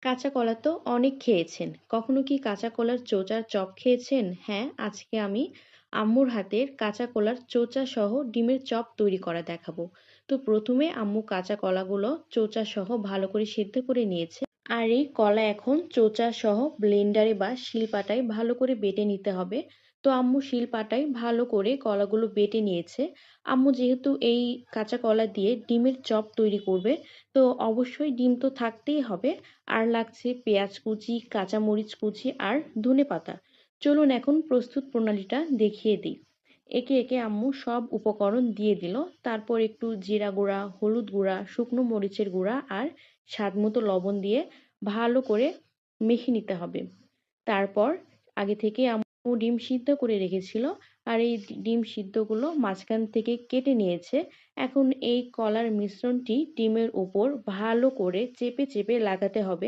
কাঁচা কলা তো অনেক খেয়েছেন। কখনো কি কাঁচা কলার চোচার চপ খেয়েছেন? হ্যাঁ, আজকে আমি আম্মুর হাতের কাঁচা কলার চোচা সহ ডিমের চপ তৈরি করা দেখাবো। তো প্রথমে আম্মু কাঁচা কলাগুলো চোচা সহ ভালো করে সিদ্ধ করে নিয়েছে। আর এই কলা এখন চোচা সহ ব্লেন্ডারে বা শিলপাটায় ভালো করে বেটে নিতে হবে। তো আম্মু শিলপাটায় ভালো করে কলাগুলো বেটে নিয়েছে। আম্মু যেহেতু এই কাঁচা কলা দিয়ে ডিমের চপ তৈরি করবে, তো অবশ্যই ডিম তো থাকতেই হবে। আর লাগছে পেঁয়াজ কুচি, কাঁচামরিচ কুচি আর ধনেপাতা। চলুন এখন প্রস্তুত প্রণালীটা দেখিয়ে দিই। একে একে আম্মু সব উপকরণ দিয়ে দিল। তারপর একটু জিরা গুঁড়া, হলুদ গুঁড়া, শুকনো মরিচের গুঁড়া আর স্বাদমতো লবণ দিয়ে ভালো করে মেখে নিতে হবে। তারপর আগে থেকে আম্মু ডিম সিদ্ধ করে রেখেছিল, আর এই ডিম সিদ্ধগুলো মাঝখান থেকে কেটে নিয়েছে। এখন এই কলার মিশ্রণটি ডিমের উপর ভালো করে চেপে চেপে লাগাতে হবে।